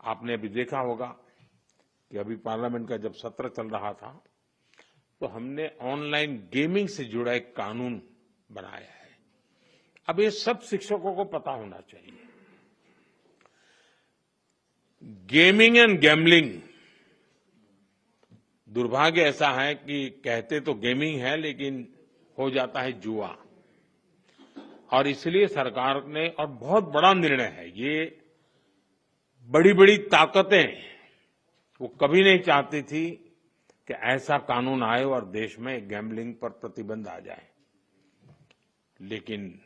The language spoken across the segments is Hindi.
आपने अभी देखा होगा कि अभी पार्लियामेंट का जब सत्र चल रहा था तो हमने ऑनलाइन गेमिंग से जुड़ा एक कानून बनाया है। अब ये सब शिक्षकों को पता होना चाहिए। गेमिंग एंड गैम्बलिंग, दुर्भाग्य ऐसा है कि कहते तो गेमिंग है लेकिन हो जाता है जुआ। और इसलिए सरकार ने, और बहुत बड़ा निर्णय है ये, बड़ी बड़ी ताकतें वो कभी नहीं चाहती थी कि ऐसा कानून आए और देश में गैम्बलिंग पर प्रतिबंध आ जाए। लेकिन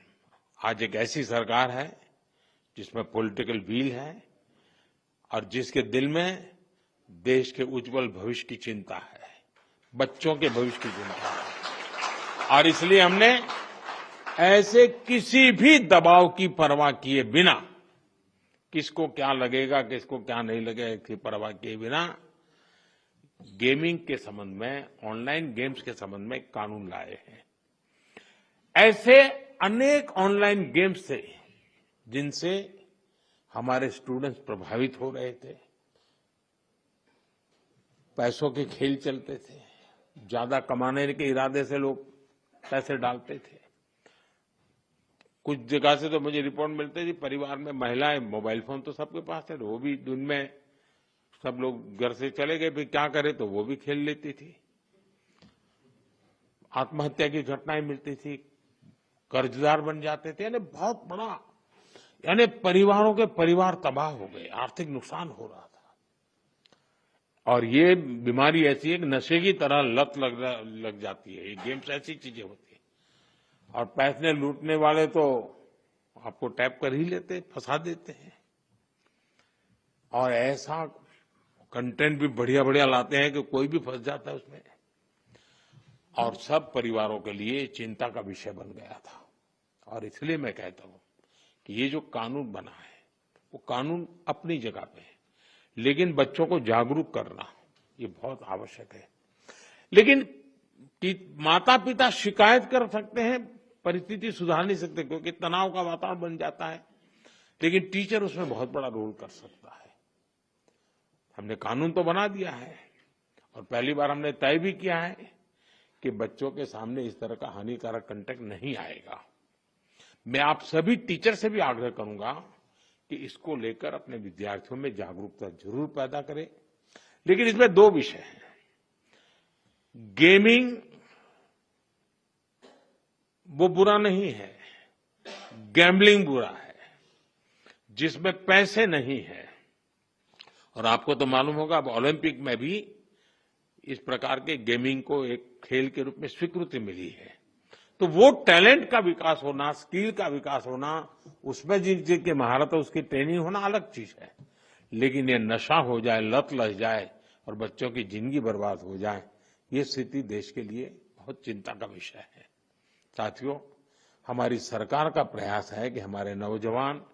आज एक ऐसी सरकार है जिसमें पॉलिटिकल विल है और जिसके दिल में देश के उज्जवल भविष्य की चिंता है, बच्चों के भविष्य की चिंता है। और इसलिए हमने ऐसे किसी भी दबाव की परवाह किए बिना, किसको क्या लगेगा किसको क्या नहीं लगेगा इसकी परवाह किए बिना, गेमिंग के संबंध में, ऑनलाइन गेम्स के संबंध में कानून लाए हैं। ऐसे अनेक ऑनलाइन गेम्स थे जिनसे हमारे स्टूडेंट्स प्रभावित हो रहे थे। पैसों के खेल चलते थे, ज्यादा कमाने के इरादे से लोग पैसे डालते थे। कुछ जगह से तो मुझे रिपोर्ट मिलते थी, परिवार में महिलाएं, मोबाइल फोन तो सबके पास है, वो भी दिन में सब लोग घर से चले गए, फिर क्या करे तो वो भी खेल लेती थी। आत्महत्या की घटनाएं मिलती थी, कर्जदार बन जाते थे। यानी बहुत बड़ा, यानी परिवारों के परिवार तबाह हो गए, आर्थिक नुकसान हो रहा था। और ये बीमारी ऐसी है कि नशे की तरह लत लग जाती है। ये गेम्स ऐसी चीजें होती है और पैसे लूटने वाले तो आपको टैप कर ही लेते, फंसा देते हैं। और ऐसा कंटेंट भी बढ़िया बढ़िया लाते हैं कि कोई भी फंस जाता है उसमें। और सब परिवारों के लिए चिंता का विषय बन गया था। और इसलिए मैं कहता हूं कि ये जो कानून बना है वो कानून अपनी जगह पे है, लेकिन बच्चों को जागरूक करना ये बहुत आवश्यक है। लेकिन माता पिता शिकायत कर सकते हैं, परिस्थिति सुधार नहीं सकते क्योंकि तनाव का वातावरण बन जाता है, लेकिन टीचर उसमें बहुत बड़ा रोल कर सकता है। हमने कानून तो बना दिया है और पहली बार हमने तय भी किया है कि बच्चों के सामने इस तरह का हानिकारक कंटेंट नहीं आएगा। मैं आप सभी टीचर से भी आग्रह करूंगा कि इसको लेकर अपने विद्यार्थियों में जागरूकता जरूर पैदा करें। लेकिन इसमें दो विषय हैं। गेमिंग वो बुरा नहीं है, गैम्बलिंग बुरा है, जिसमें पैसे नहीं है। और आपको तो मालूम होगा अब ओलंपिक में भी इस प्रकार के गेमिंग को एक खेल के रूप में स्वीकृति मिली है। तो वो टैलेंट का विकास होना, स्किल का विकास होना, उसमें जिनकी महारत है उसकी ट्रेनिंग होना अलग चीज है। लेकिन ये नशा हो जाए, लत लग जाए और बच्चों की जिंदगी बर्बाद हो जाए, ये स्थिति देश के लिए बहुत चिंता का विषय है। साथियों, हमारी सरकार का प्रयास है कि हमारे नौजवान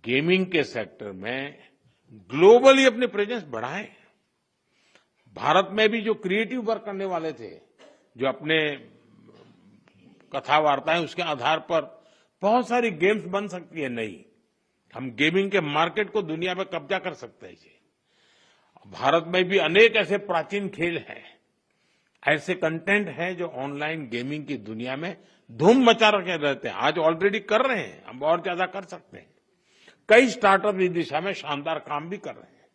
गेमिंग के सेक्टर में ग्लोबली अपनी प्रेजेंस बढ़ाएं। भारत में भी जो क्रिएटिव वर्क करने वाले थे, जो अपने कथा वार्ताएं उसके आधार पर बहुत सारी गेम्स बन सकती है नई। हम गेमिंग के मार्केट को दुनिया में कब्जा कर सकते हैं। भारत में भी अनेक ऐसे प्राचीन खेल हैं, ऐसे कंटेंट हैं जो ऑनलाइन गेमिंग की दुनिया में धूम मचा रखे रहते हैं। आज ऑलरेडी कर रहे हैं, हम और ज्यादा कर सकते हैं। कई स्टार्टअप इस दिशा में शानदार काम भी कर रहे हैं।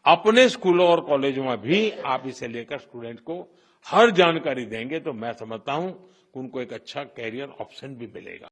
अपने स्कूलों और कॉलेजों में भी आप इसे लेकर स्टूडेंट को हर जानकारी देंगे तो मैं समझता हूं कि उनको एक अच्छा कैरियर ऑप्शन भी मिलेगा।